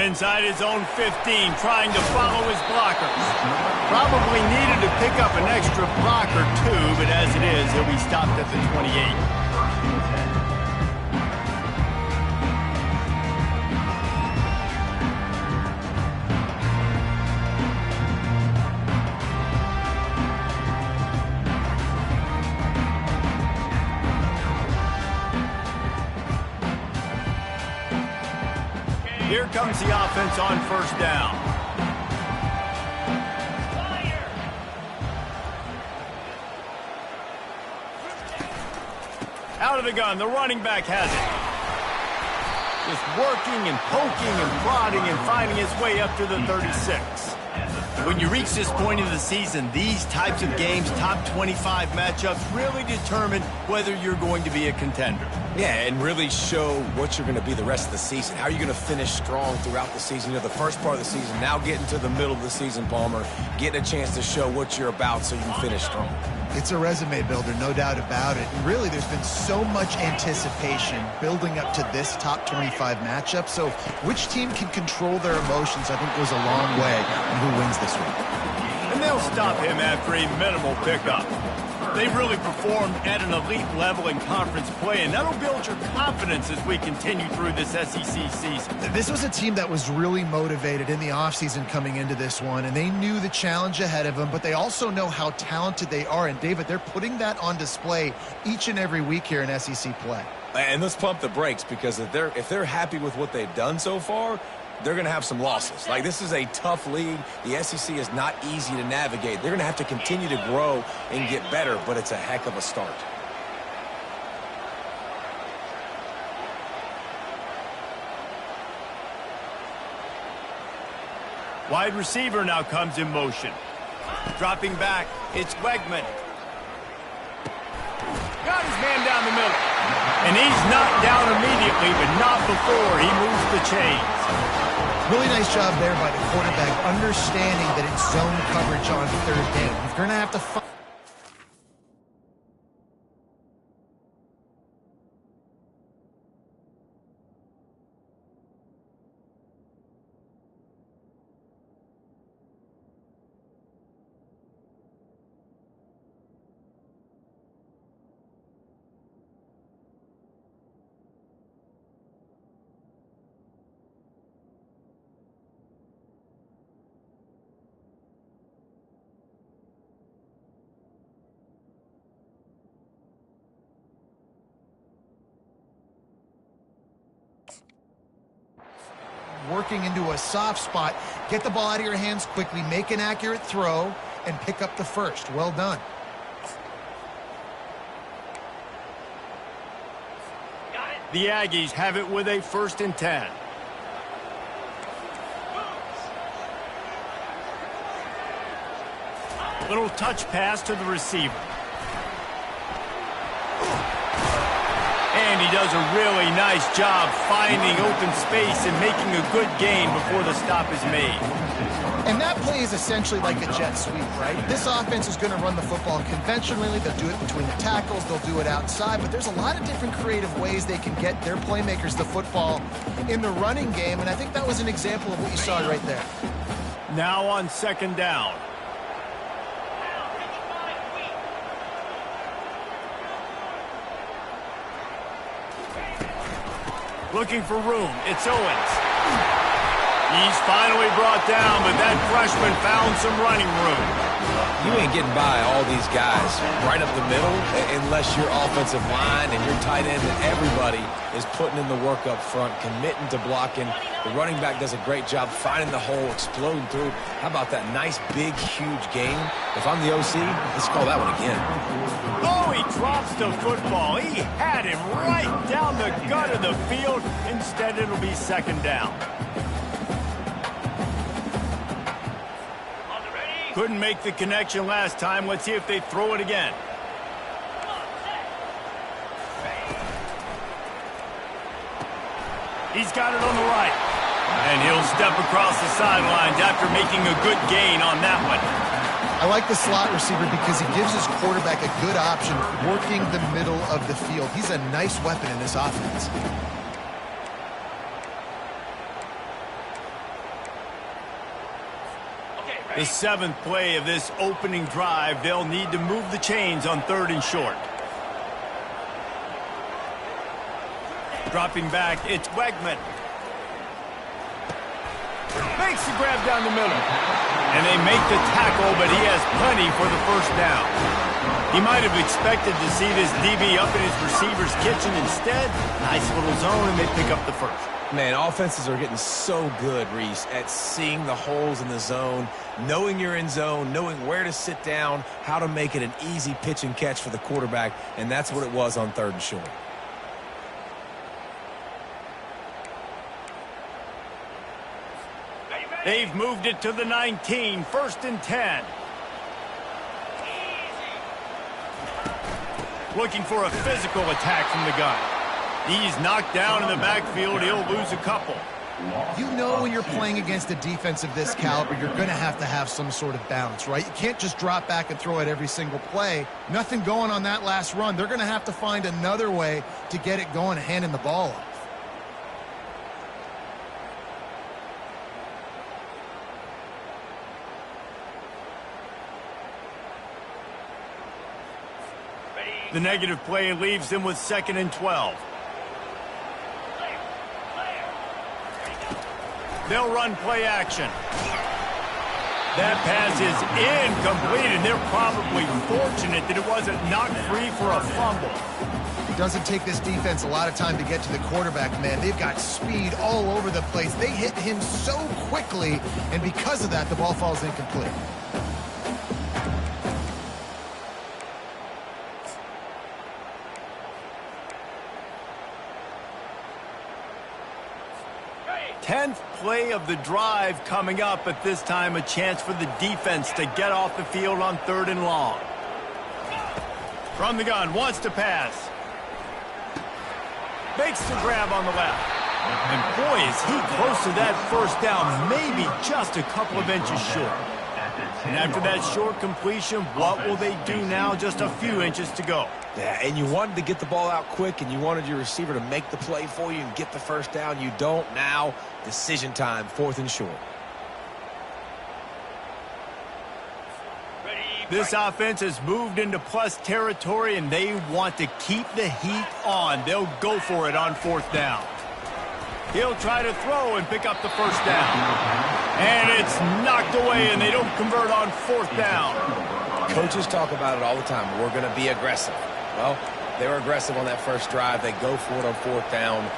inside his own 15, trying to follow his blockers. Probably needed to pick up an extra block or two, but as it is, he'll be stopped at the 28. Here comes the offense on first down. Out of the gun, the running back has it. Just working and poking and prodding and finding his way up to the 36. When you reach this point of the season, these types of games, top 25 matchups, really determine whether you're going to be a contender. Yeah, and really show what you're going to be the rest of the season. How are you going to finish strong throughout the season? You know, the first part of the season, now getting to the middle of the season, Palmer, getting a chance to show what you're about so you can finish strong. It's a resume builder, no doubt about it. And really, there's been so much anticipation building up to this top 25 matchup. So which team can control their emotions, I think, goes a long way in who wins this week. And they'll stop him after a minimal pickup. They've really performed at an elite level in conference play, and that'll build your confidence as we continue through this SEC season. This was a team that was really motivated in the offseason coming into this one, and they knew the challenge ahead of them, but they also know how talented they are. And, David, they're putting that on display each and every week here in SEC play. And let's pump the brakes, because if they're happy with what they've done so far, they're going to have some losses. Like, this is a tough league. The SEC is not easy to navigate. They're going to have to continue to grow and get better, but it's a heck of a start. Wide receiver now comes in motion. Dropping back, it's Wegman. Got his man down the middle. And he's knocked down immediately, but not before he moves the chains. Really nice job there by the quarterback, understanding that it's zone coverage on third down. You're going to have to find working into a soft spot. Get the ball out of your hands quickly, make an accurate throw, and pick up the first. Well done. The Aggies have it with a 1st and 10. Little touch pass to the receiver. And he does a really nice job finding open space and making a good gain before the stop is made. And that play is essentially like a jet sweep, right? This offense is going to run the football conventionally. They'll do it between the tackles. They'll do it outside. But there's a lot of different creative ways they can get their playmakers the football in the running game. And I think that was an example of what you saw right there. Now on 2nd down. Looking for room. It's Owens. He's finally brought down, but that freshman found some running room. You ain't getting by all these guys right up the middle unless your offensive line and your tight end and everybody is putting in the work up front, committing to blocking. The running back does a great job finding the hole, exploding through. How about that nice, big, huge gain? If I'm the OC, let's call that one again. Oh, he drops the football. He had him right down the gut of the field. Instead, it'll be 2nd down. Couldn't make the connection last time. Let's see if they throw it again. He's got it on the right. And he'll step across the sidelines after making a good gain on that one. I like the slot receiver because he gives his quarterback a good option working the middle of the field. He's a nice weapon in this offense. The 7th play of this opening drive, they'll need to move the chains on 3rd and short. Dropping back, it's Wegman. Makes the grab down the middle. And they make the tackle, but he has plenty for the first down. He might have expected to see this DB up in his receiver's kitchen. Instead, nice little zone, and they pick up the first. Man, offenses are getting so good, Reese, at seeing the holes in the zone, knowing you're in zone, knowing where to sit down, how to make it an easy pitch and catch for the quarterback, and that's what it was on 3rd and short. They've moved it to the 19, 1st and 10. Looking for a physical attack from the gun. He's knocked down in the backfield. He'll lose a couple. You know when you're playing against a defense of this caliber, you're going to have some sort of balance, right? You can't just drop back and throw it every single play. Nothing going on that last run. They're going to have to find another way to get it going and handing the ball off. The negative play leaves them with 2nd and 12. They'll run play action. That pass is incomplete, and they're probably fortunate that it wasn't knocked free for a fumble. It doesn't take this defense a lot of time to get to the quarterback, man. They've got speed all over the place. They hit him so quickly, and because of that, the ball falls incomplete. Tenth play of the drive coming up, but this time a chance for the defense to get off the field on 3rd and long. From the gun, wants to pass. Makes the grab on the left. And boy, is he close to that first down, maybe just a couple of inches short. And after that short completion, what will they do now? Just a few inches to go. Yeah, and you wanted to get the ball out quick, and you wanted your receiver to make the play for you and get the first down. You don't now. Decision time, 4th and short. This offense has moved into plus territory, and they want to keep the heat on. They'll go for it on 4th down. He'll try to throw and pick up the first down. And it's knocked away, and they don't convert on 4th down. Coaches talk about it all the time. We're going to be aggressive. Well, they were aggressive on that first drive. They go for it on 4th down.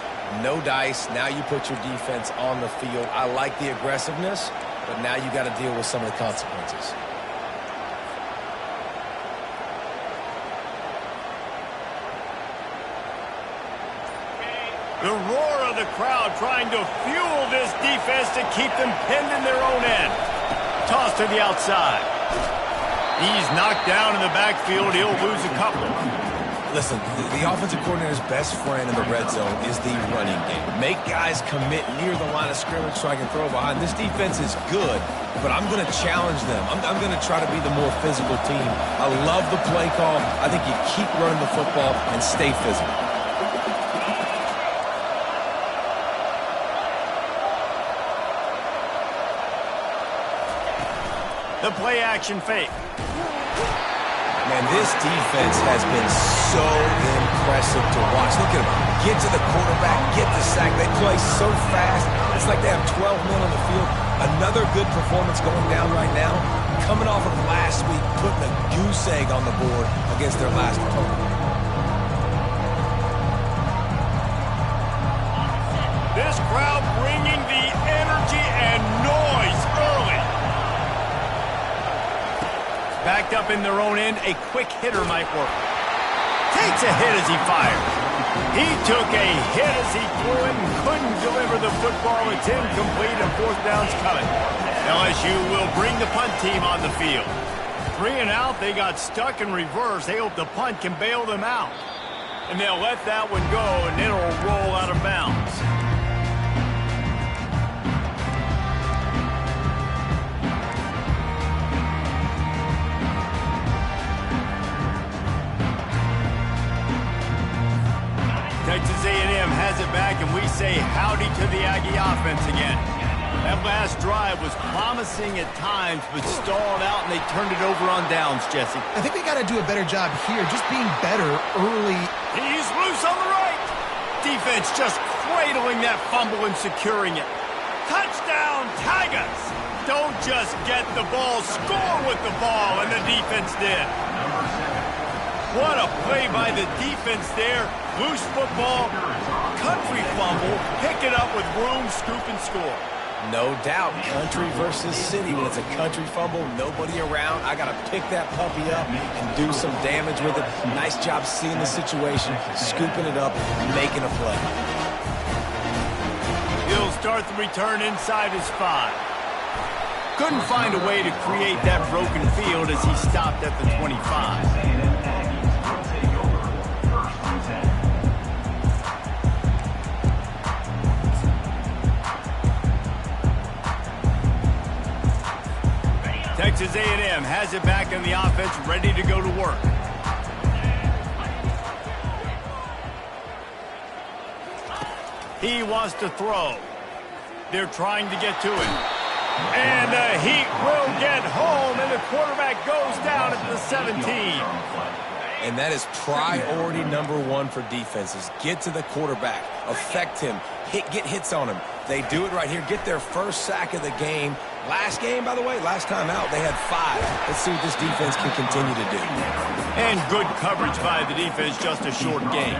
No dice. Now you put your defense on the field. I like the aggressiveness, but now you got to deal with some of the consequences. The roar of the crowd trying to fuel this defense to keep them pinned in their own end. Toss to the outside. He's knocked down in the backfield. He'll lose a couple. Listen, the offensive coordinator's best friend in the red zone is the running game. Make guys commit near the line of scrimmage so I can throw behind. This defense is good, but I'm going to challenge them. I'm going to try to be the more physical team. I love the play call. I think you keep running the football and stay physical. The play action fake. Man, this defense has been so impressive to watch. Look at them. Get to the quarterback, get the sack. They play so fast. It's like they have 12 men on the field. Another good performance going down right now. Coming off of last week, putting a goose egg on the board against their last opponent. This crowd bringing the energy and noise early. Backed up in their own end, a quick hitter might work. Takes a hit as he fires. He took a hit as he threw it and couldn't deliver the football. It's incomplete and 4th down's coming. LSU will bring the punt team on the field. 3 and out, they got stuck in reverse. They hope the punt can bail them out. And they'll let that one go, and it'll roll out of bounds. Texas A&M has it back, and we say howdy to the Aggie offense again. That last drive was promising at times, but stalled out, and they turned it over on downs, Jesse. I think they got to do a better job here, just being better early. He's loose on the right. Defense just cradling that fumble and securing it. Touchdown, Tigers! Don't just get the ball, score with the ball, and the defense did. What a play by the defense there. Loose football, country fumble, pick it up with room, scoop, and score. No doubt, country versus city. When it's a country fumble, nobody around, I got to pick that puppy up and do some damage with it. Nice job seeing the situation, scooping it up, making a play. He'll start the return inside his 5. Couldn't find a way to create that broken field as he stopped at the 25. Texas A&M has it back in the offense, ready to go to work. He wants to throw. They're trying to get to him. And the Heat will get home, and the quarterback goes down at the 17. And that is priority number 1 for defenses. Get to the quarterback, affect him, get hits on him. They do it right here, get their first sack of the game. Last game, by the way, last time out, they had 5. Let's see what this defense can continue to do. And good coverage by the defense, just a short gain.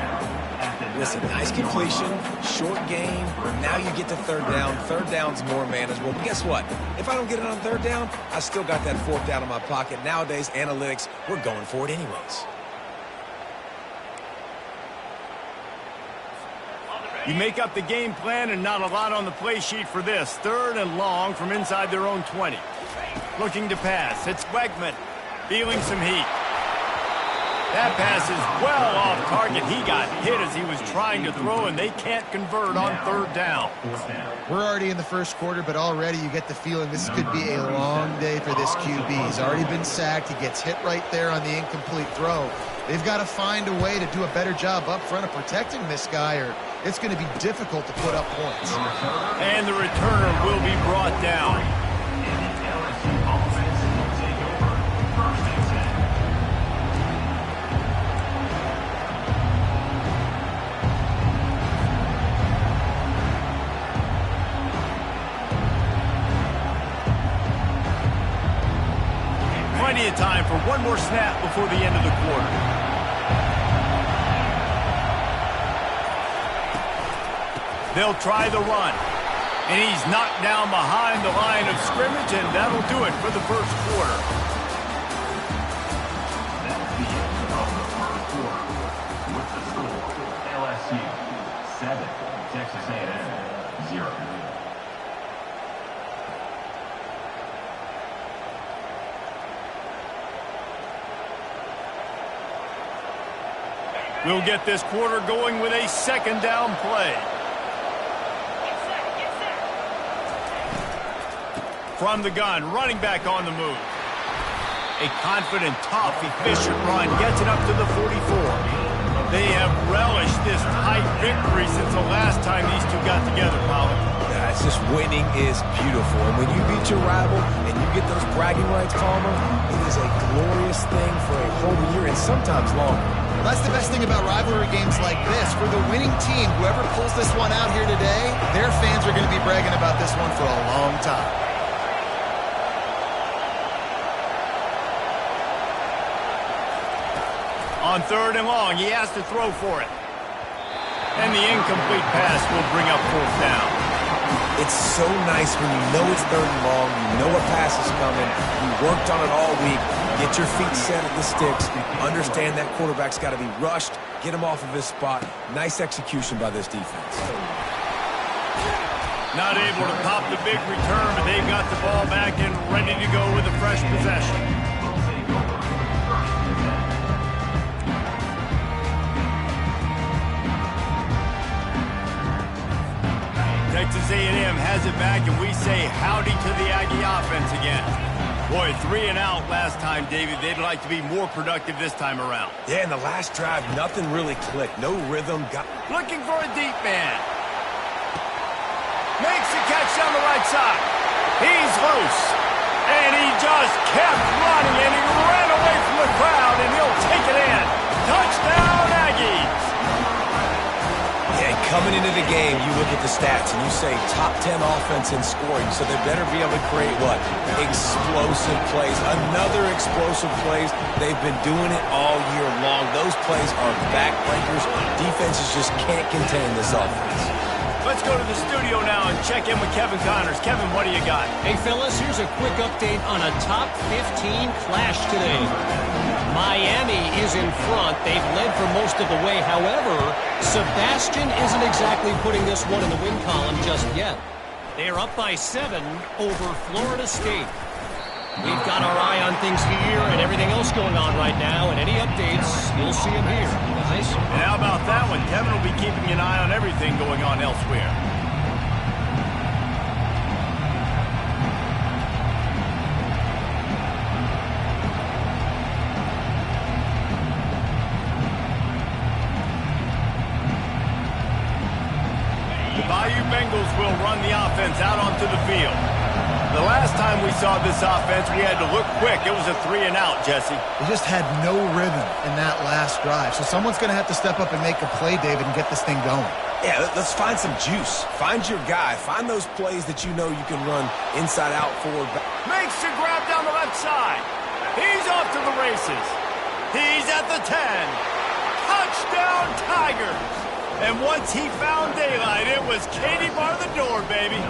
Listen, nice completion, short gain. Now you get to third down. Third down's more manageable. But guess what? If I don't get it on third down, I still got that fourth down in my pocket. Nowadays, analytics, we're going for it anyways. You make up the game plan and not a lot on the play sheet for this. 3rd and long from inside their own 20. Looking to pass. It's Wegman. Feeling some heat. That pass is well off target. He got hit as he was trying to throw, and they can't convert on 3rd down. We're already in the first quarter, but already you get the feeling this could be a long day for this QB. He's already been sacked. He gets hit right there on the incomplete throw. They've got to find a way to do a better job up front of protecting this guy, or it's going to be difficult to put up points. And the returner will be brought down. Plenty of time for one more snap before the end of the quarter. They'll try the run. And he's knocked down behind the line of scrimmage, and that'll do it for the first quarter. That's the end of the first quarter. With the score, LSU 7, Texas A&M 0. We'll get this quarter going with a 2nd down play. From the gun, running back on the move. A confident, tough, efficient run gets it up to the 44. They have relished this tight victory since the last time these two got together, Colin. Yeah, it's just winning is beautiful. And when you beat your rival and you get those bragging rights, Palmer, it is a glorious thing for a whole year and sometimes longer. That's the best thing about rivalry games like this. For the winning team, whoever pulls this one out here today, their fans are going to be bragging about this one for a long time. On 3rd and long, he has to throw for it. And the incomplete pass will bring up 4th down. It's so nice when you know it's 3rd and long, you know a pass is coming, you worked on it all week, get your feet set at the sticks, understand that quarterback's got to be rushed, get him off of his spot. Nice execution by this defense. Not able to pop the big return, but they've got the ball back and ready to go with a fresh possession. Texas A&M has it back, and we say howdy to the Aggie offense again. Boy, 3 and out last time, David. They'd like to be more productive this time around. Yeah, in the last drive, nothing really clicked. No rhythm. Looking for a deep man. Makes the catch down the right side. He's loose. And he just kept running, and he ran away from the crowd, and he'll take it in. Touchdown, Aggies. Yeah, coming into the game, you look at the stats, and you say top 10 offense in scoring, so they better be able to create what? Explosive plays. Another explosive plays. They've been doing it all year long. Those plays are backbreakers. Defenses just can't contain this offense. Let's go to the studio now and check in with Kevin Connors. Kevin, what do you got? Hey, fellas, here's a quick update on a top 15 clash today. Miami is in front. They've led for most of the way. However, Sebastian isn't exactly putting this one in the win column just yet. They're up by 7 over Florida State. We've got our eye on things here and everything else going on right now, and any updates, you'll see them here, guys. And how about that one? Kevin will be keeping an eye on everything going on elsewhere. The Bayou Bengals will run the offense out onto the field. The last time we saw this offense, we had to look quick. It was a 3-and-out, Jesse. They just had no rhythm in that last drive. So someone's going to have to step up and make a play, David, and get this thing going. Yeah, let's find some juice. Find your guy. Find those plays that you know you can run inside out, forward, back. Makes the grab down the left side. He's off to the races. He's at the 10. Touchdown, Tigers. And once he found daylight, it was Katie bar the door, baby.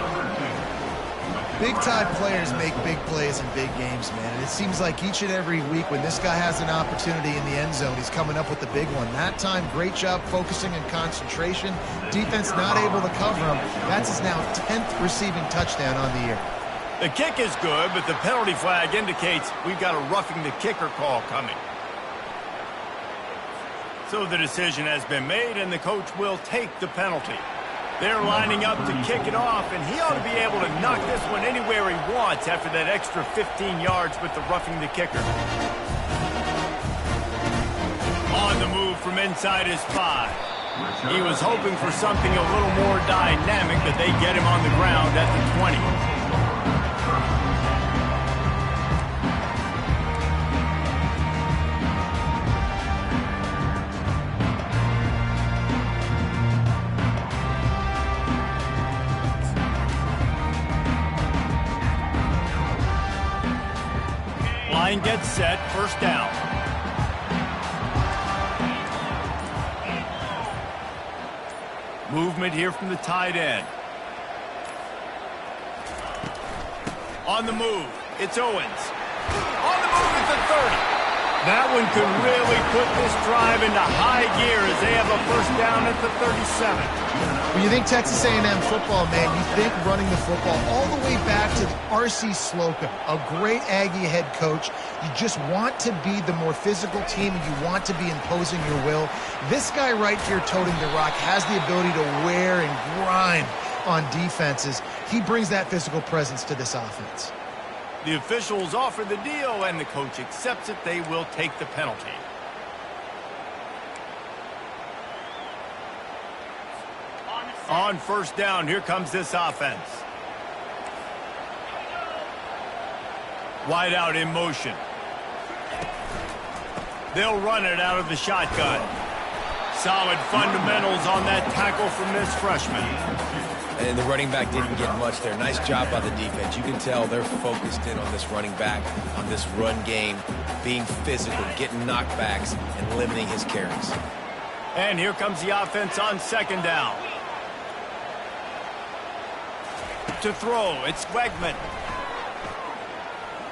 Big-time players make big plays in big games, man. And it seems like each and every week when this guy has an opportunity in the end zone, he's coming up with the big one. That time, great job focusing and concentration. Defense not able to cover him. That's his now 10th receiving touchdown on the year. The kick is good, but the penalty flag indicates we've got a roughing the kicker call coming. So the decision has been made, and the coach will take the penalty. They're lining up to kick it off, and he ought to be able to knock this one anywhere he wants after that extra 15 yards with the roughing the kicker. On the move from inside his 5. He was hoping for something a little more dynamic, but they get him on the ground at the 20. Line gets set, first down. Movement here from the tight end. On the move, it's Owens. On the move at the 30. That one could really put this drive into high gear as they have a first down at the 37. When you think Texas A&M football, man, you think running the football all the way back to R.C. Slocum, a great Aggie head coach. You just want to be the more physical team, and you want to be imposing your will. This guy right here toting the rock has the ability to wear and grind on defenses. He brings that physical presence to this offense. The officials offer the deal, and the coach accepts it. They will take the penalty. On first down, here comes this offense. Wide out in motion. They'll run it out of the shotgun. Solid fundamentals on that tackle from this freshman. And the running back didn't get much there. Nice job by the defense. You can tell they're focused in on this running back, on this run game, being physical, getting knockbacks, and limiting his carries. And here comes the offense on second down. To throw, it's Wegman.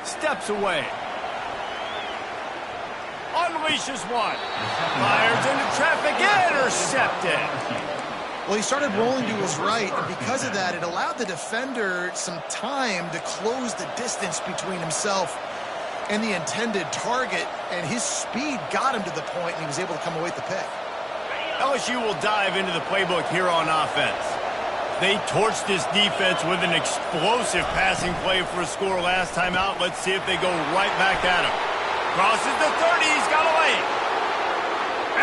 Steps away. Unleashes one. Fires into traffic. Intercepted. Well, he started rolling to his right, and because of that, it allowed the defender some time to close the distance between himself and the intended target, and his speed got him to the point, and he was able to come away with the pick. LSU will dive into the playbook here on offense. They torched this defense with an explosive passing play for a score last time out. Let's see if they go right back at him. Crosses the 30. He's got away.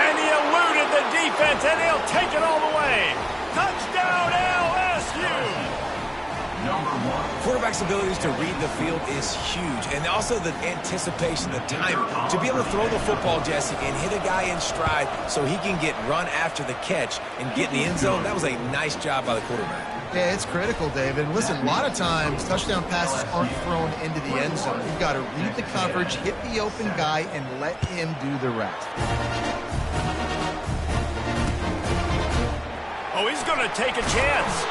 And he eluded the defense, and he'll take it all the way. Touchdown, LSU! Quarterback's abilities to read the field is huge, and also the anticipation, the timing. To be able to throw the football, Jesse, and hit a guy in stride so he can get run after the catch and get in the end zone, that was a nice job by the quarterback. Yeah, it's critical, David. And listen, a lot of times, touchdown passes aren't thrown into the end zone. You've got to read the coverage, hit the open guy, and let him do the rest. Oh, he's going to take a chance.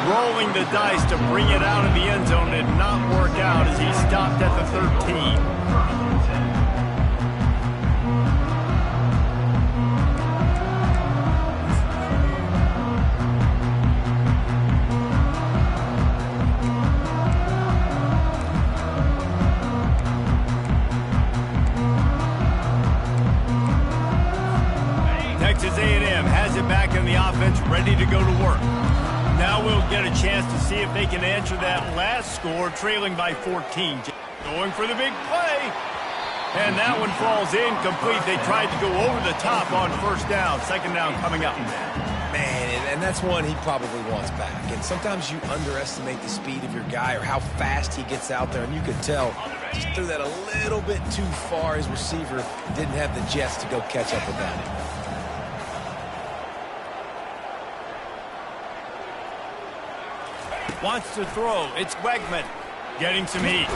Rolling the dice to bring it out of the end zone did not work out as he stopped at the 13. Texas A&M has it back in the offense, ready to go to work. Now we'll get a chance to see if they can answer that last score, trailing by 14. Going for the big play. And that one falls incomplete. They tried to go over the top on first down. Second down coming up. Man, and that's one he probably wants back. And sometimes you underestimate the speed of your guy or how fast he gets out there. And you could tell just threw that a little bit too far. His receiver didn't have the jets to go catch up with that. Wants to throw. It's Wegman getting some heat.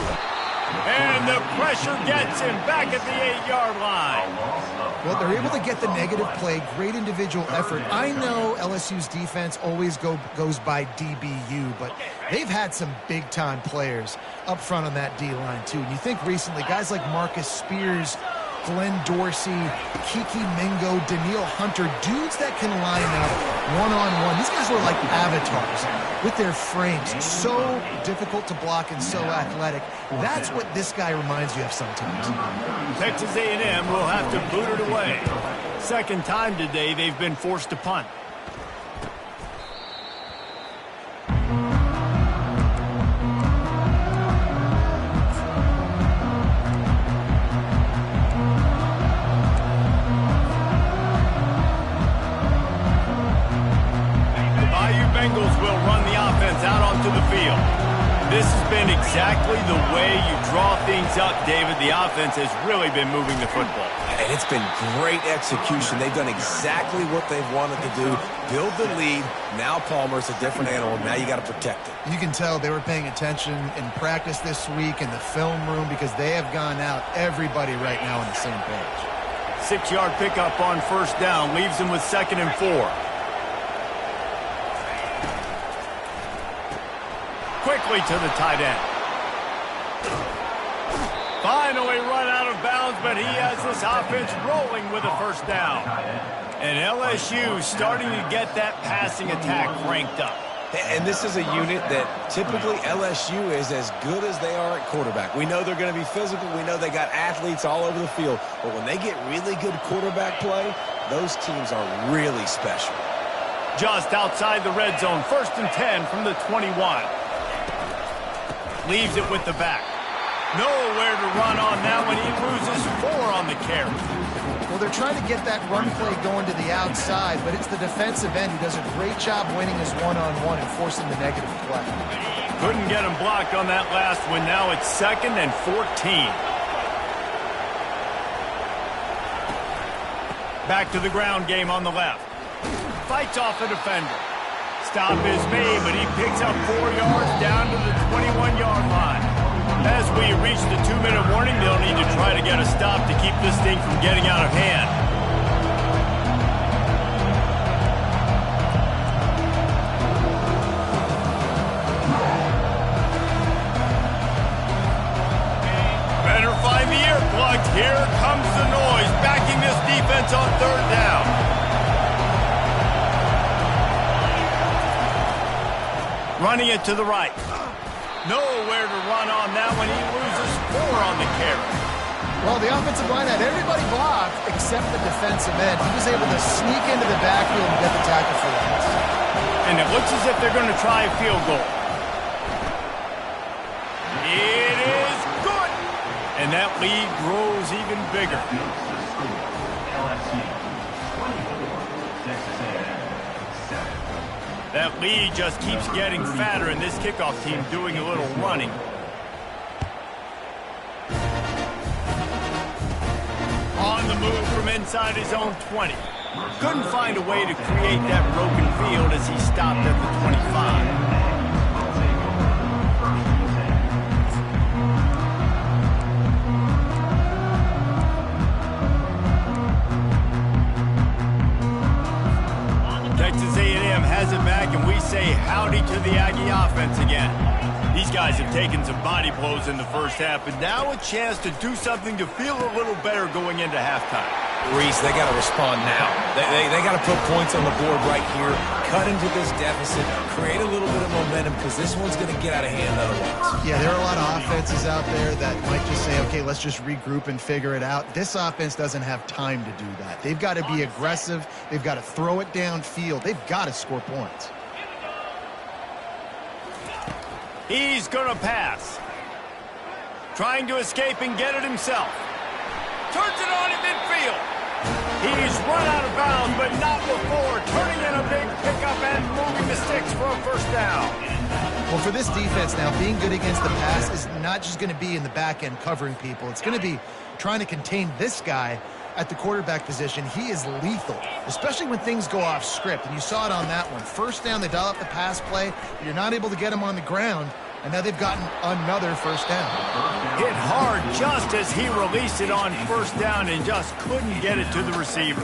And the pressure gets him back at the 8-yard line. Well, they're able to get the negative play. Great individual effort. I know LSU's defense always goes by DBU, but they've had some big-time players up front on that D-line, too. And you think recently, guys like Marcus Spears, Glenn Dorsey, Kiki Mingo, Daniil Hunter, dudes that can line up one-on-one. These guys were like avatars with their frames. So difficult to block and so athletic. That's what this guy reminds you of sometimes. Texas A&M will have to boot it away. Second time today they've been forced to punt. This has been exactly the way you draw things up, David. The offense has really been moving the football. And it's been great execution. They've done exactly what they've wanted to do. Build the lead. Now Palmer's a different animal. Now you got to protect it. You can tell they were paying attention in practice this week in the film room because they have gone out, everybody right now on the same page. 6-yard pickup on first down. Leaves them with 2nd and 4. Quickly to the tight end. Finally run out of bounds, but he has this offense rolling with a first down. And LSU starting to get that passing attack ranked up. And this is a unit that typically LSU is as good as they are at quarterback. We know they're going to be physical. We know they got athletes all over the field. But when they get really good quarterback play, those teams are really special. Just outside the red zone, 1st and 10 from the 21. Leaves it with the back. Nowhere to run on that one. He loses 4 on the carry. Well, they're trying to get that run play going to the outside, but it's the defensive end who does a great job winning his one-on-one and forcing the negative play. Couldn't get him blocked on that last one. Now it's 2nd and 14. Back to the ground game on the left. Fights off a defender. Stop is made, but he picks up 4 yards down to the 21-yard line. As we reach the 2-minute warning, they'll need to try to get a stop to keep this thing from getting out of hand. Better find the earplugs. Here comes the noise, backing this defense on 3rd down. Running it to the right. Nowhere to run on that one. He loses 4 on the carry. Well, the offensive line had everybody blocked except the defensive end. He was able to sneak into the backfield and get the tackle for loss. And it looks as if they're going to try a field goal. It is good. And that lead grows even bigger. That lead just keeps getting fatter, and this kickoff team doing a little running. On the move from inside his own 20. Couldn't find a way to create that broken field as he stopped at the 25. Texas A&M has it back, and we say howdy to the Aggie offense again. These guys have taken some body blows in the first half, but now a chance to do something to feel a little better going into halftime. Reese, they got to respond now. They got to put points on the board right here, cut into this deficit, create a little bit of momentum, because this one's going to get out of hand otherwise. Yeah, there are a lot of offenses out there that might just say, okay, let's just regroup and figure it out. This offense doesn't have time to do that. They've got to be aggressive. They've got to throw it downfield. They've got to score points. He's going to pass. Trying to escape and get it himself. Turns it on in midfield. He's run out of bounds, but not before turning in a big pickup and moving the sticks for a first down. Well, for this defense now, being good against the pass is not just going to be in the back end covering people. It's going to be trying to contain this guy at the quarterback position. He is lethal, especially when things go off script. And you saw it on that one. First down, they dial up the pass play. You're not able to get him on the ground. And now they've gotten another first down. Hit hard just as he released it on first down and just couldn't get it to the receiver.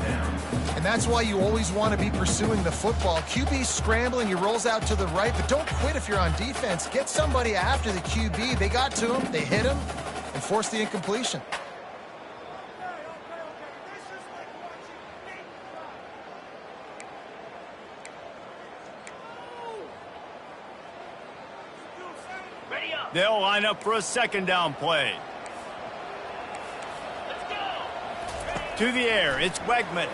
And that's why you always want to be pursuing the football. QB's scrambling, he rolls out to the right, but don't quit if you're on defense. Get somebody after the QB. They got to him, they hit him, and forced the incompletion. They'll line up for a second down play. To the air, it's Wegman.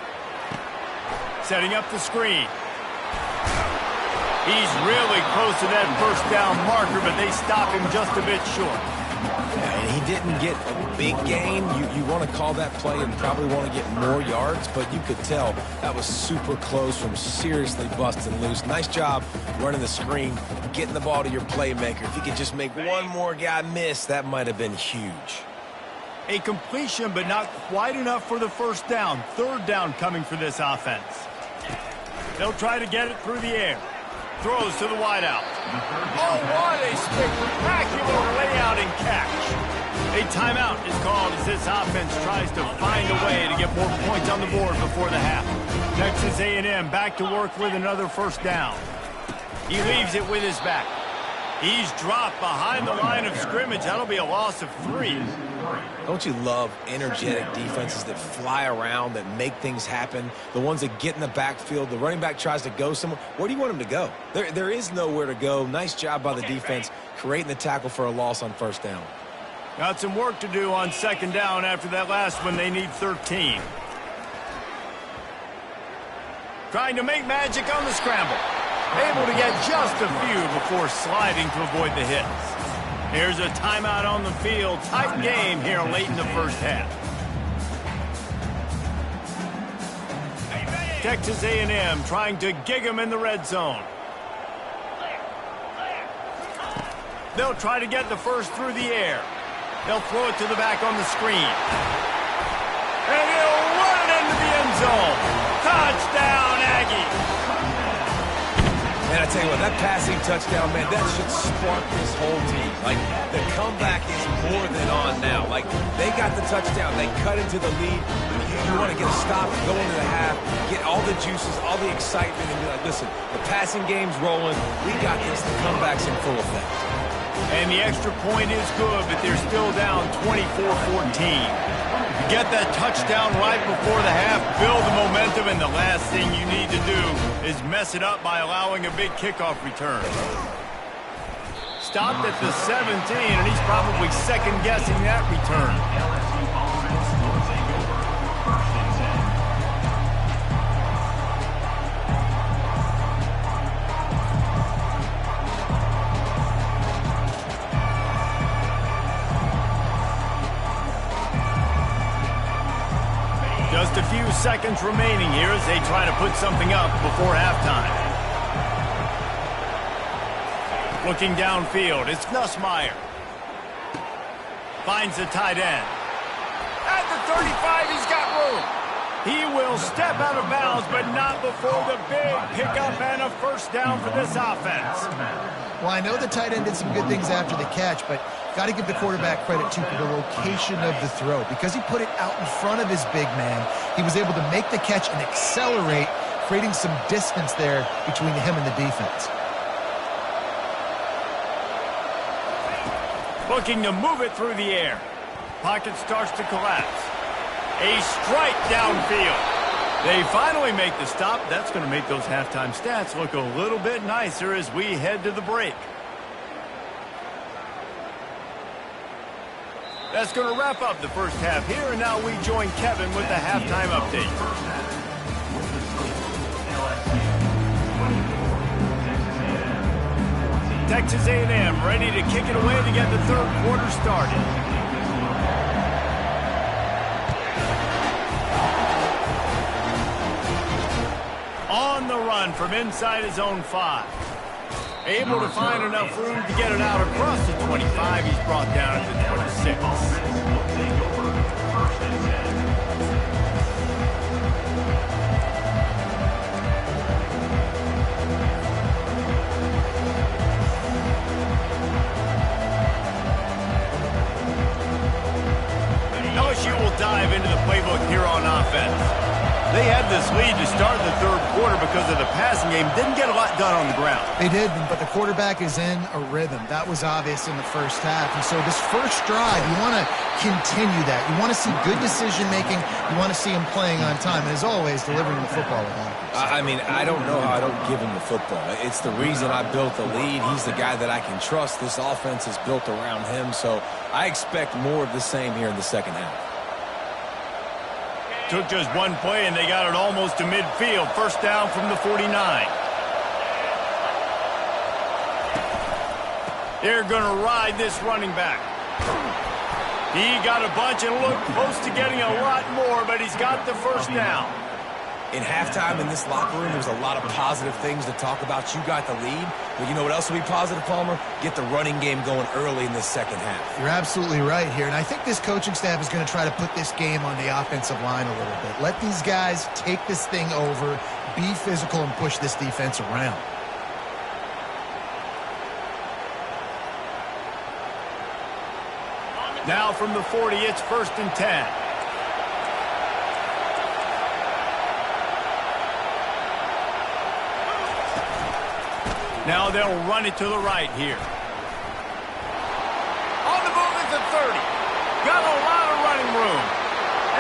Setting up the screen. He's really close to that first down marker, but they stop him just a bit short. And he didn't get a big gain. You want to call that play and probably want to get more yards, but you could tell that was super close from seriously busting loose. Nice job running the screen, getting the ball to your playmaker. If he could just make one more guy miss, that might have been huge. A completion, but not quite enough for the first down. Third down coming for this offense. They'll try to get it through the air. Throws to the wideout. Oh, what a spectacular layout and catch. A timeout is called as this offense tries to find a way to get more points on the board before the half. Texas A&M back to work with another first down. He leaves it with his back. He's dropped behind the line of scrimmage. That'll be a loss of 3. Don't you love energetic defenses that fly around, that make things happen? The ones that get in the backfield, the running back tries to go somewhere. Where do you want him to go? There is nowhere to go. Nice job by the defense creating the tackle for a loss on first down. Got some work to do on second down after that last one. They need 13. Trying to make magic on the scramble. Able to get just a few before sliding to avoid the hits. Here's a timeout on the field. Tight game here late in the first half. Texas A&M trying to gig them in the red zone. They'll try to get the first through the air. They'll throw it to the back on the screen. And he'll run it into the end zone. Touchdown, Aggie. Man, I tell you what, that passing touchdown, man, that should spark this whole team. Like, the comeback is more than on now. Like, they got the touchdown. They cut into the lead. You want to get a stop, go into the half, get all the juices, all the excitement, and be like, listen, the passing game's rolling. We got this. The comeback's in full effect. And the extra point is good, but they're still down 24-14. Get that touchdown right before the half, build the momentum, and the last thing you need to do is mess it up by allowing a big kickoff return. Stopped at the 17, and he's probably second-guessing that return. LSU offense will take over. First and 10. Just a few seconds remaining here as they try to put something up before halftime. Looking downfield, it's Nussmeier. Finds the tight end. At the 35, he's got room. He will step out of bounds, but not before the big pickup and a first down for this offense. Well, I know the tight end did some good things after the catch, but got to give the quarterback credit, too, for the location of the throw. Because he put it out in front of his big man, he was able to make the catch and accelerate, creating some distance there between him and the defense. Looking to move it through the air. Pocket starts to collapse. A strike downfield. They finally make the stop. That's going to make those halftime stats look a little bit nicer as we head to the break. That's going to wrap up the first half here, and now we join Kevin with the halftime update. Texas A&M ready to kick it away to get the third quarter started. On the run from inside his own 5. Able to find enough room to get it out across the 25. He's brought down at the 26. LSU will dive into the playbook here on offense. They had this lead to start the third quarter because of the passing game. Didn't get a lot done on the ground. They did, but the quarterback is in a rhythm. That was obvious in the first half. And so this first drive, you want to continue that. You want to see good decision-making. You want to see him playing on time. And as always, delivering the football with accuracy. I mean, I don't know how I don't give him the football. It's the reason I built the lead. He's the guy that I can trust. This offense is built around him. So I expect more of the same here in the second half. Took just one play, and they got it almost to midfield. First down from the 49. They're going to ride this running back. He got a bunch and looked close to getting a lot more, but he's got the first down. In halftime in this locker room, there's a lot of positive things to talk about. You got the lead, but you know what else will be positive, Palmer? Get the running game going early in the second half. You're absolutely right here, and I think this coaching staff is going to try to put this game on the offensive line a little bit. Let these guys take this thing over, be physical, and push this defense around. Now from the 40, it's 1st and 10. Now they'll run it to the right here. On the move at the 30. Got a lot of running room.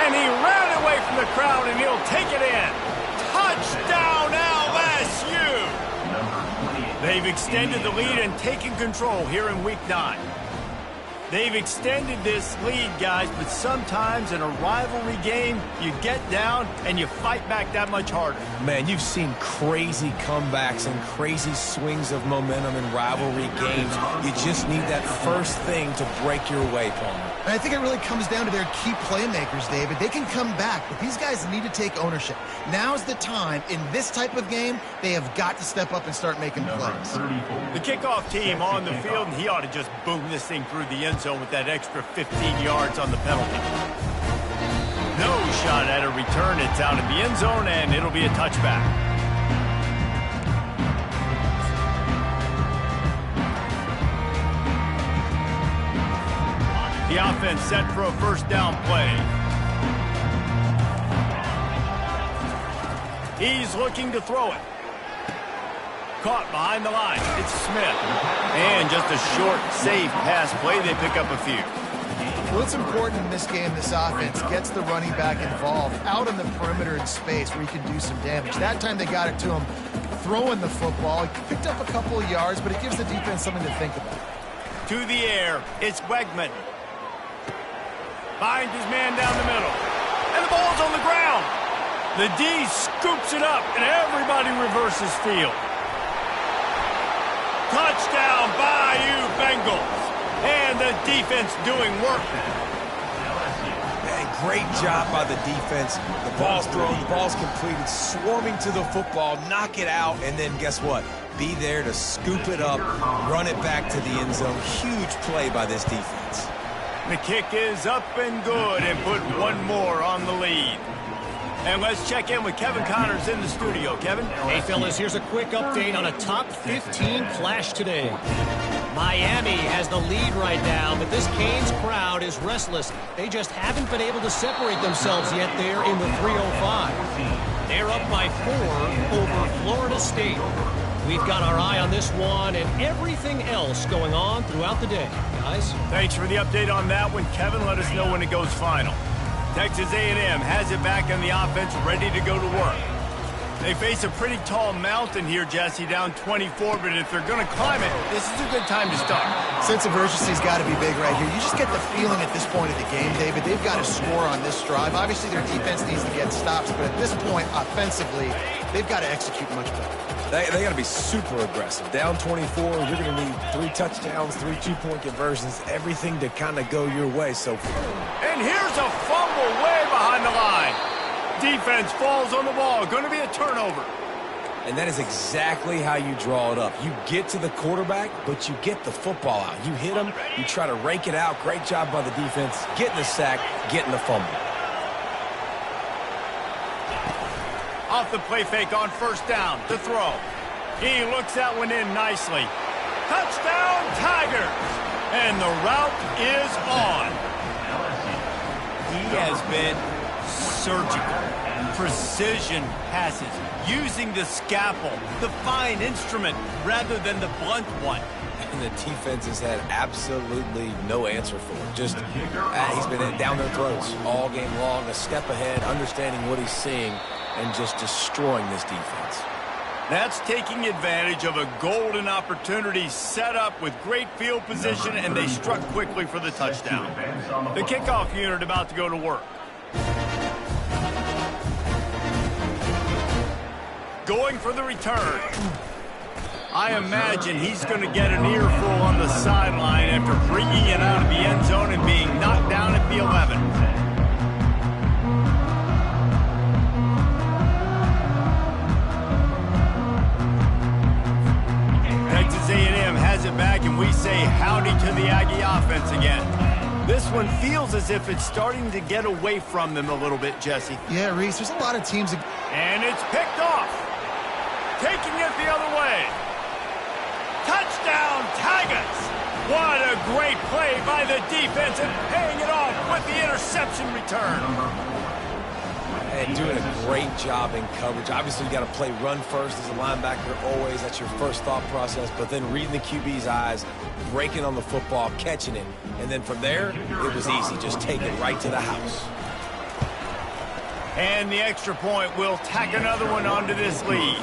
And he ran away from the crowd, and he'll take it in. Touchdown, LSU! They've extended the lead and taken control here in Week 9. They've extended this lead, guys, but sometimes in a rivalry game, you get down and you fight back that much harder. Man, you've seen crazy comebacks and crazy swings of momentum in rivalry games. You just need that first thing to break your way, Palmer. And I think it really comes down to their key playmakers, David. They can come back, but these guys need to take ownership. Now's the time. In this type of game, they have got to step up and start making plays. The kickoff team on the field, and he ought to just boom this thing through the end zone with that extra 15 yards on the penalty. No shot at a return. It's out in the end zone, and it'll be a touchback. The offense set for a first down play. He's looking to throw it. Caught behind the line. It's Smith. And just a short, safe pass play. They pick up a few. Well, it's important in this game, this offense gets the running back involved out on the perimeter in space where he can do some damage. That time they got it to him throwing the football. He picked up a couple of yards, but it gives the defense something to think about. To the air. It's Wegman. Finds his man down the middle. And the ball's on the ground. The D scoops it up, and everybody reverses field. Touchdown, Bayou Bengals. And the defense doing work. Man, great job by the defense. The ball's thrown, the ball's completed, swarming to the football, knock it out, and then guess what? be there to scoop it up, run it back to the end zone. Huge play by this defense. The kick is up and good and put one more on the lead. And let's check in with Kevin Connors in the studio. Kevin? Hey, fellas, here's a quick update on a top 15 clash today. Miami has the lead right now, but this Canes crowd is restless. They just haven't been able to separate themselves yet there in the 305. They're up by 4 over Florida State. We've got our eye on this one and everything else going on throughout the day. Guys? Thanks for the update on that one, Kevin. Let us know when it goes final. Texas A&M has it back on the offense, ready to go to work. They face a pretty tall mountain here, Jesse, down 24, but if they're going to climb it, this is a good time to start. Sense of urgency's got to be big right here. You just get the feeling at this point of the game, David, they've got to score on this drive. Obviously, their defense needs to get stops, but at this point, offensively, they've got to execute much better. They got to be super aggressive. Down 24, you're going to need 3 touchdowns, 3 two-point conversions, everything to kind of go your way. So, and here's a fumble way behind the line. Defense falls on the ball. Going to be a turnover. And that is exactly how you draw it up. You get to the quarterback, but you get the football out. You hit him, you try to rake it out. Great job by the defense, getting the sack, getting the fumble. Off the play fake on first down to throw. He looks that one in nicely. Touchdown, Tigers! And the route is on. He has been surgical. Precision passes. Using the scalpel, the fine instrument, rather than the blunt one. And the defense has had absolutely no answer for it. Just, he's been down their throats all game long, a step ahead, understanding what he's seeing, and just destroying this defense. That's taking advantage of a golden opportunity set up with great field position, and they struck quickly for the touchdown. The kickoff unit about to go to work. Going for the return. I imagine he's going to get an earful on the sideline after bringing it out of the end zone and being knocked down at the 11. Texas A&M has it back, and we say howdy to the Aggie offense again. This one feels as if it's starting to get away from them a little bit, Jesse. Yeah, Reese, there's a lot of teams. And it's picked off. Taking it the other way. Touchdown, Tigers! What a great play by the defense and paying it off with the interception return. And doing a great job in coverage. Obviously, you got to play run first as a linebacker always. That's your first thought process. But then reading the QB's eyes, breaking on the football, catching it. And then from there, it was easy. Just take it right to the house. And the extra point will tack another one onto this lead.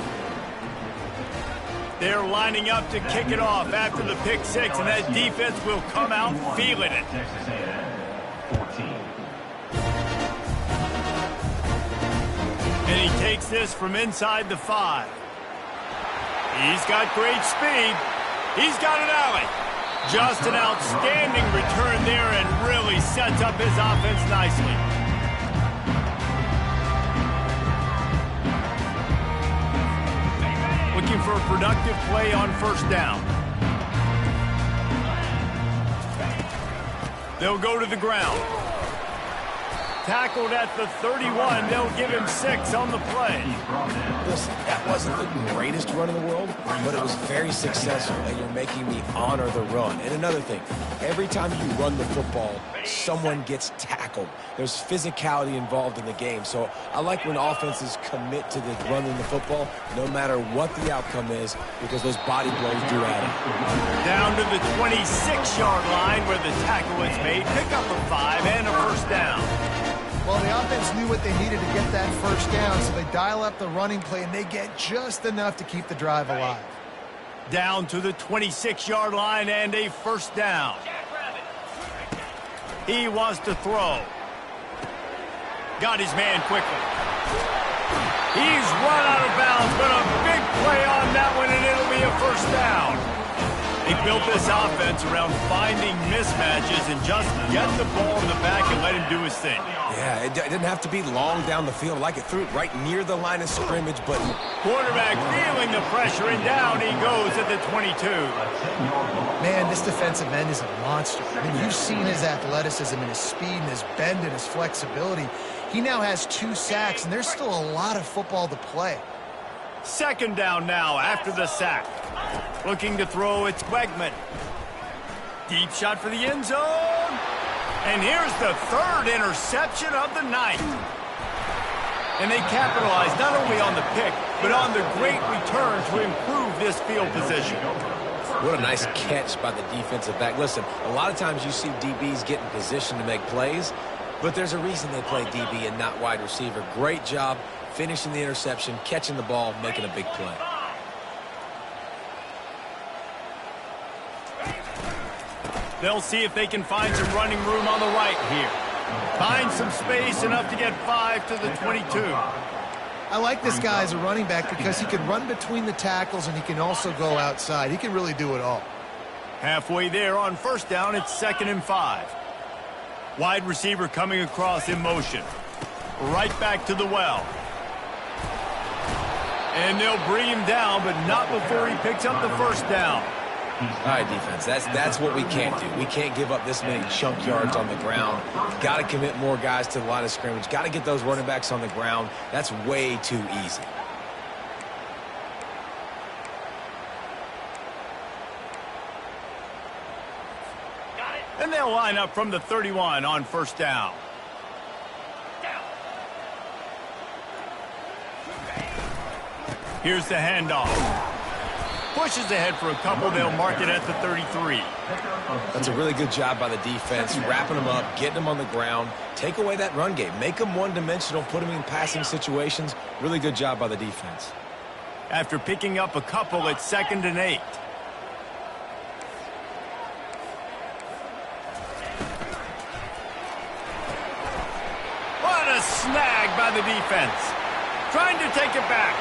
They're lining up to kick it off after the pick six, and that defense will come out feeling it. Texas A&M, 14. And he takes this from inside the 5. He's got great speed. He's got an alley. Just an outstanding return there and really sets up his offense nicely. Looking for a productive play on first down. They'll go to the ground. Tackled at the 31. They'll give him 6 on the play. Listen, that wasn't the greatest run in the world, but it was very successful, and you're making me honor the run. And another thing, every time you run the football, someone gets tackled. There's physicality involved in the game. So I like when offenses commit to the running the football, no matter what the outcome is, because those body blows do add up. Down to the 26-yard line where the tackle is made. Pick up a 5 and a first down. Well, the offense knew what they needed to get that first down, so they dial up the running play, and they get just enough to keep the drive alive. Down to the 26-yard line and a first down. He wants to throw. Got his man quickly. He's run out of bounds, but a big play on that one, and it'll be a first down. They built this offense around finding mismatches and just get the ball in the back and let him do his thing. Yeah, it didn't have to be long down the field. Like it threw it right near the line of scrimmage, but Quarterback feeling the pressure, and down he goes at the 22. Man, this defensive end is a monster. I mean, you've seen his athleticism and his speed and his bend and his flexibility. He now has 2 sacks, and there's still a lot of football to play. Second down now after the sack. Looking to throw, it's Wegman. Deep shot for the end zone. And here's the 3rd interception of the night. And they capitalize not only on the pick, but on the great return to improve this field position. what a nice catch by the defensive back. Listen, a lot of times you see DBs get in position to make plays, but there's a reason they play DB and not wide receiver. Great job finishing the interception, catching the ball, making a big play. They'll see if they can find some running room on the right here. Find some space, enough to get 5 to the 22. I like this guy as a running back because he can run between the tackles and he can also go outside. He can really do it all. Halfway there on first down, it's 2nd and 5. Wide receiver coming across in motion. Right back to the well. And they'll bring him down, but not before he picks up the first down. All right, defense, that's what we can't do. We can't give up this many chunk yards on the ground. Got to commit more guys to the line of scrimmage. Got to get those running backs on the ground. That's way too easy. And they'll line up from the 31 on first down. Here's the handoff. Pushes ahead for a couple. They'll mark it at the 33. That's a really good job by the defense, wrapping them up, getting them on the ground. Take away that run game. Make them one-dimensional, put them in passing situations. Really good job by the defense. After picking up a couple, it's 2nd and 8. What a snag by the defense. Trying to take it back.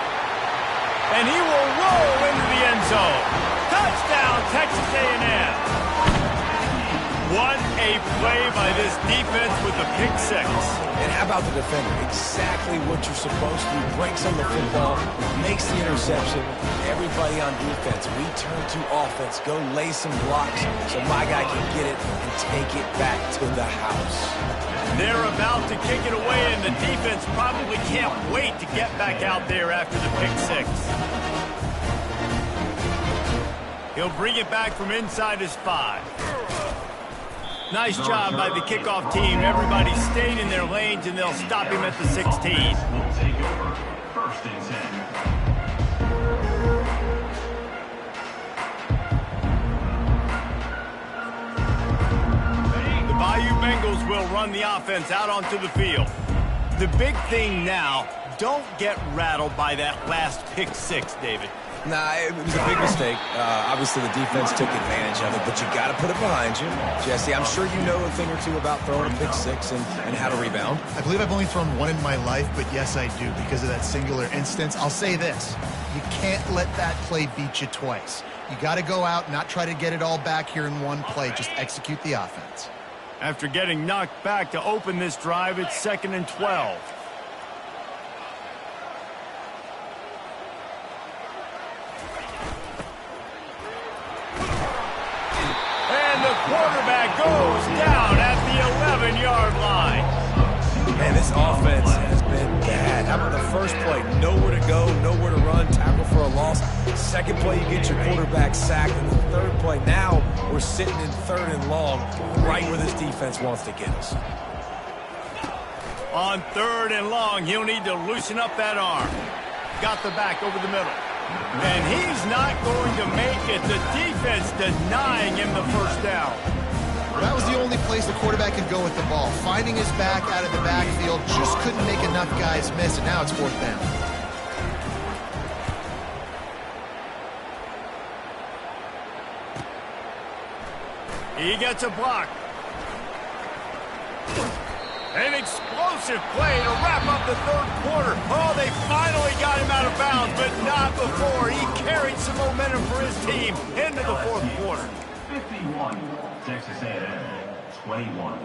And he will roll into the end zone. Touchdown, Texas A&M. What a play by this defense with the pick six. And how about the defender? Exactly what you're supposed to do. Breaks on the football, makes the interception. Everybody on defense, we turn to offense. Go lay some blocks so my guy can get it and take it back to the house. They're about to kick it away, and the defense probably can't wait to get back out there after the pick six. He'll bring it back from inside his 5. Nice job by the kickoff team. Everybody stayed in their lanes, and they'll stop him at the 16. Will take over. 1st and 10. Bayou Bengals will run the offense out onto the field. The big thing now, don't get rattled by that last pick six, David. Nah, it was a big mistake. Obviously, the defense took advantage of it, but you got to put it behind you. Jesse, I'm sure you know a thing or two about throwing a pick six and how to rebound. I believe I've only thrown one in my life, but yes, I do because of that singular instance. I'll say this. You can't let that play beat you twice. You got to go out, not try to get it all back here in one play. Just execute the offense. After getting knocked back to open this drive, it's 2nd and 12. And the quarterback goes down at the 11-yard line. Man, this offense has been bad. How about the first play? Nowhere to go, nowhere to run, tackle for a loss. Second play, you get your quarterback sacked. And the third play, now we're sitting in 3rd and long, right where this defense wants to get us. On 3rd and long, he'll need to loosen up that arm. Got the back over the middle. And he's not going to make it. The defense denying him the first down. That was the only place the quarterback could go with the ball. Finding his back out of the backfield, just couldn't make enough guys miss, and now it's 4th down. He gets a block. An explosive play to wrap up the third quarter. Oh, they finally got him out of bounds, but not before. He carried some momentum for his team into the fourth quarter. 51, Texas A&M 21.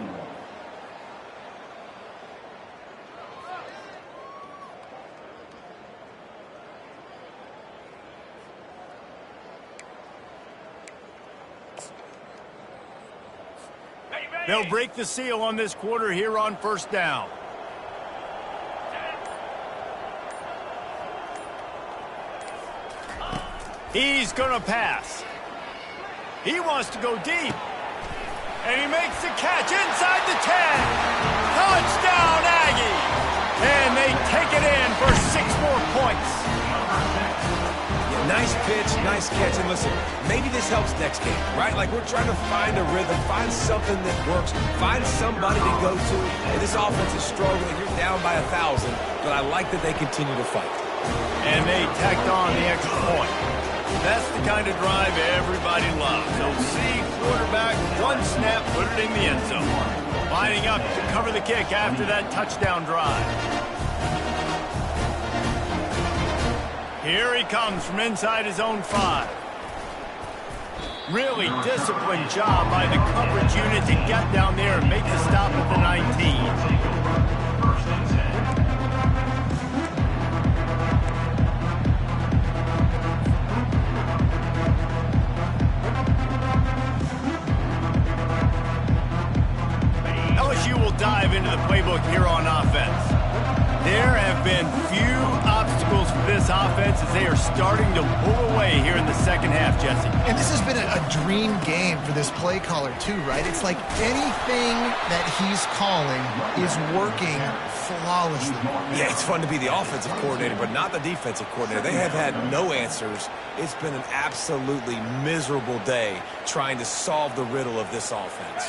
They'll break the seal on this quarter here on first down. He's going to pass. He wants to go deep. And he makes the catch inside the 10. Touchdown, Aggie. And they take it in for 6 more points. Nice pitch, nice catch, and listen, maybe this helps next game, right? Like, we're trying to find a rhythm, find something that works, find somebody to go to. And this offense is struggling. You're down by 1,000, but I like that they continue to fight. And they tacked on the extra point. That's the kind of drive everybody loves. OC quarterback, one snap, put it in the end zone. Lining up to cover the kick after that touchdown drive. Here he comes from inside his own 5. Really disciplined job by the coverage unit to get down there and make the stop at the 19. LSU will dive into the playbook here on offense. There have been few obstacles for this offense as they are starting to pull away here in the second half, Jesse. And this has been a dream game for this play caller, too, right? It's like anything that he's calling is working flawlessly. Yeah, it's fun to be the offensive coordinator, but not the defensive coordinator. They have had no answers. It's been an absolutely miserable day trying to solve the riddle of this offense.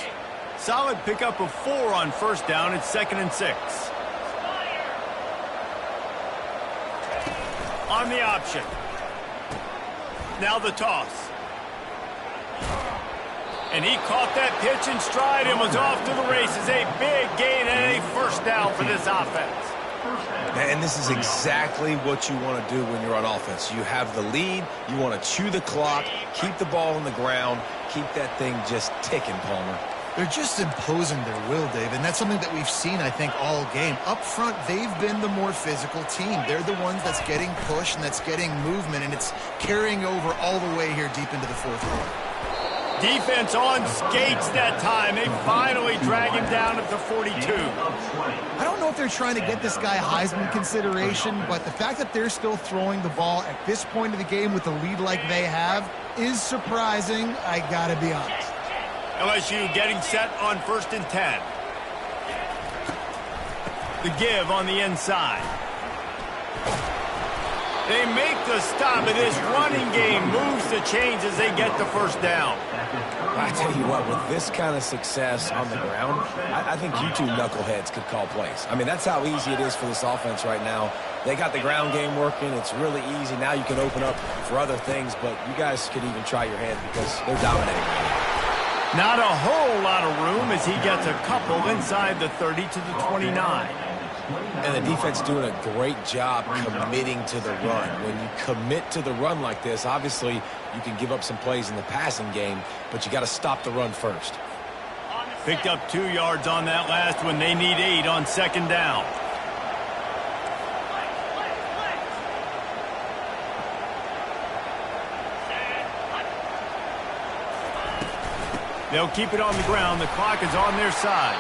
Solid pickup of 4 on first down. It's 2nd and 6. On the option. Now the toss. And he caught that pitch in stride and was off to the races. A big gain and a first down for this offense. And this is exactly what you want to do when you're on offense. You have the lead. You want to chew the clock, keep the ball on the ground, keep that thing just ticking, Palmer. They're just imposing their will, Dave, and that's something that we've seen, I think, all game. Up front, they've been the more physical team. They're the ones that's getting pushed and that's getting movement, and it's carrying over all the way here deep into the fourth quarter. Defense on skates that time. They finally drag him down at the 42. I don't know if they're trying to get this guy Heisman consideration, but the fact that they're still throwing the ball at this point of the game with a lead like they have is surprising, I gotta be honest. LSU getting set on 1st and 10. The give on the inside. They make the stop, and this running game moves the chains as they get the first down. I tell you what, with this kind of success on the ground, I think you two knuckleheads could call plays. I mean, that's how easy it is for this offense right now. They got the ground game working. It's really easy. Now you can open up for other things, but you guys could even try your hand because they're dominating right now. Not a whole lot of room as he gets a couple inside the 30 to the 29. And the defense doing a great job committing to the run. When you commit to the run like this, obviously you can give up some plays in the passing game, but you got to stop the run first. Picked up 2 yards on that last one. They need 8 on 2nd down. They'll keep it on the ground. The clock is on their side.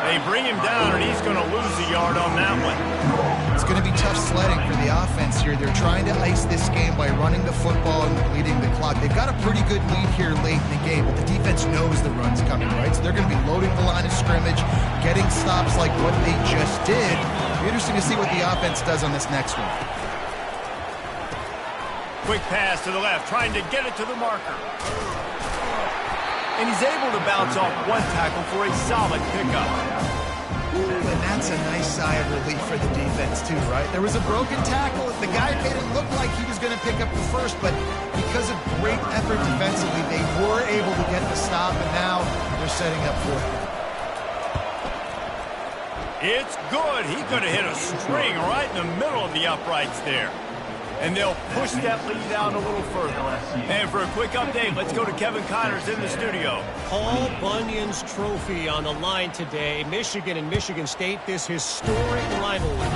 They bring him down, and he's going to lose a yard on that one. It's going to be tough sledding for the offense here. They're trying to ice this game by running the football and bleeding the clock. They've got a pretty good lead here late in the game, but the defense knows the run's coming, right? So they're going to be loading the line of scrimmage, getting stops like what they just did. It'll be interesting to see what the offense does on this next one. Quick pass to the left, trying to get it to the marker. And he's able to bounce off one tackle for a solid pickup. Ooh, and that's a nice sigh of relief for the defense too, right? There was a broken tackle. The guy made it look like he was going to pick up the first, but because of great effort defensively, they were able to get the stop, and now they're setting up for it. It's good. He could have hit a string right in the middle of the uprights there. And they'll push that lead out a little further. And for a quick update, let's go to Kevin Connors in the studio. Paul Bunyan's trophy on the line today. Michigan and Michigan State, this historic rivalry.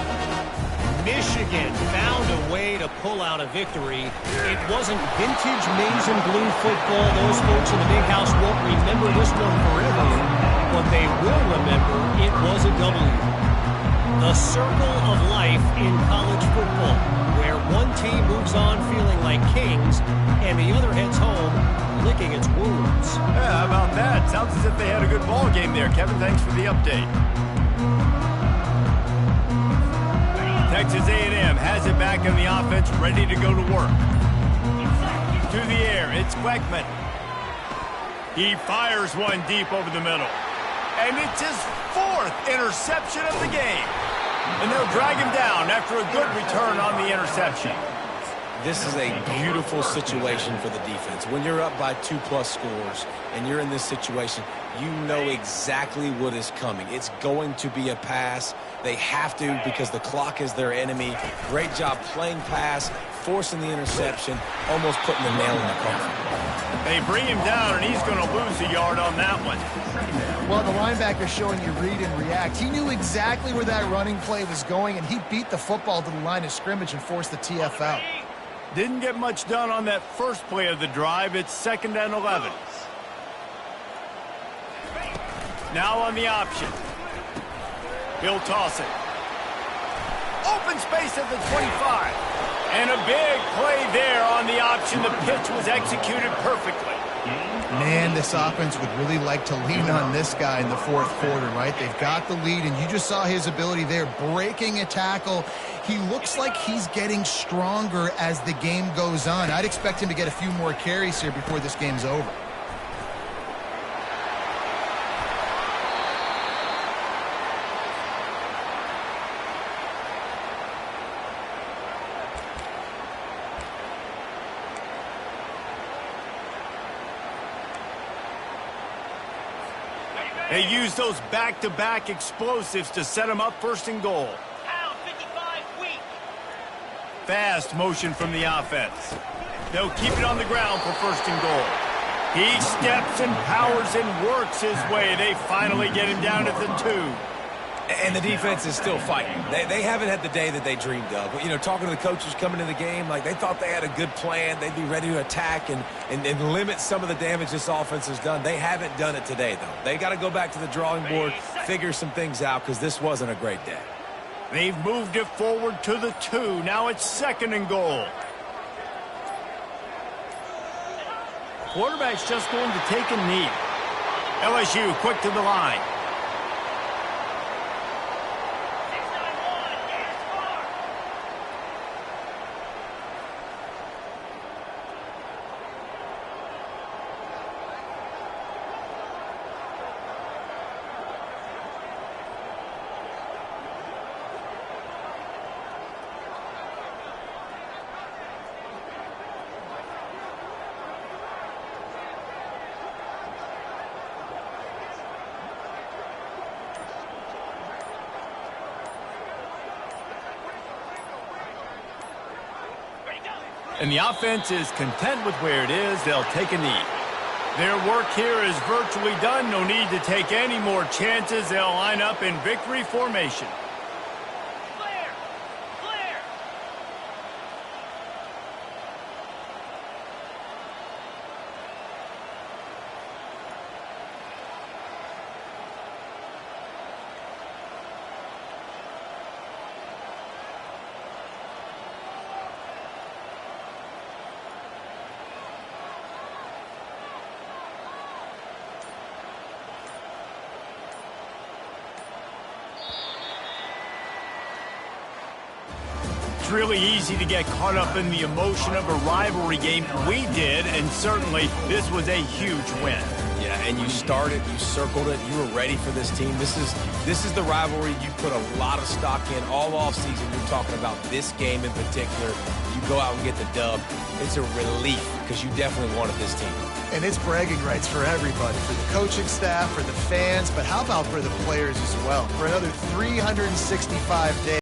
Michigan found a way to pull out a victory. It wasn't vintage maize and blue football. Those folks in the big house won't remember this one forever, but they will remember it was a W. The circle of life in college football, where one team moves on feeling like kings and the other heads home licking its wounds. Yeah, how about that? Sounds as if they had a good ball game there. Kevin, thanks for the update. Texas A&M has it back in the offense, ready to go to work. To the air, it's Beckman. He fires one deep over the middle. And it's his 4th interception of the game. And they'll drag him down after a good return on the interception. This is a beautiful situation for the defense. When you're up by 2+ scores and you're in this situation, you know exactly what is coming. It's going to be a pass. They have to because the clock is their enemy. Great job playing pass, forcing the interception, almost putting the nail in the coffin. They bring him down, and he's going to lose a yard on that one. Well, the linebacker showing you read and react. He knew exactly where that running play was going, and he beat the football to the line of scrimmage and forced the TF out. Didn't get much done on that first play of the drive. It's 2nd and 11. Now on the option. He'll toss it. Open space at the 25. And a big play there on the option. The pitch was executed perfectly. Man, this offense would really like to lean on this guy in the 4th quarter, right? They've got the lead, and you just saw his ability there, breaking a tackle. He looks like he's getting stronger as the game goes on. I'd expect him to get a few more carries here before this game's over. They use those back-to-back explosives to set him up 1st and goal. Fast motion from the offense. They'll keep it on the ground for 1st and goal. He steps and powers and works his way. They finally get him down at the 2. And the defense is still fighting. They haven't had the day that they dreamed of. But, you know, talking to the coaches coming into the game, like they thought they had a good plan. They'd be ready to attack and limit some of the damage this offense has done. They haven't done it today, though. They got to go back to the drawing board, figure some things out, because this wasn't a great day. They've moved it forward to the 2. Now it's 2nd and goal. Quarterback's just going to take a knee. LSU quick to the line. And the offense is content with where it is. They'll take a knee. Their work here is virtually done. No need to take any more chances. They'll line up in victory formation. really easy to get caught up in the emotion of a rivalry game. We did, and certainly this was a huge win. Yeah, and you started, you circled it, you were ready for this team. This is the rivalry you put a lot of stock in all offseason. You're talking about this game in particular. You go out and get the dub. It's a relief because you definitely wanted this team. And it's bragging rights for everybody, for the coaching staff, for the fans, but how about for the players as well? For another 365 days.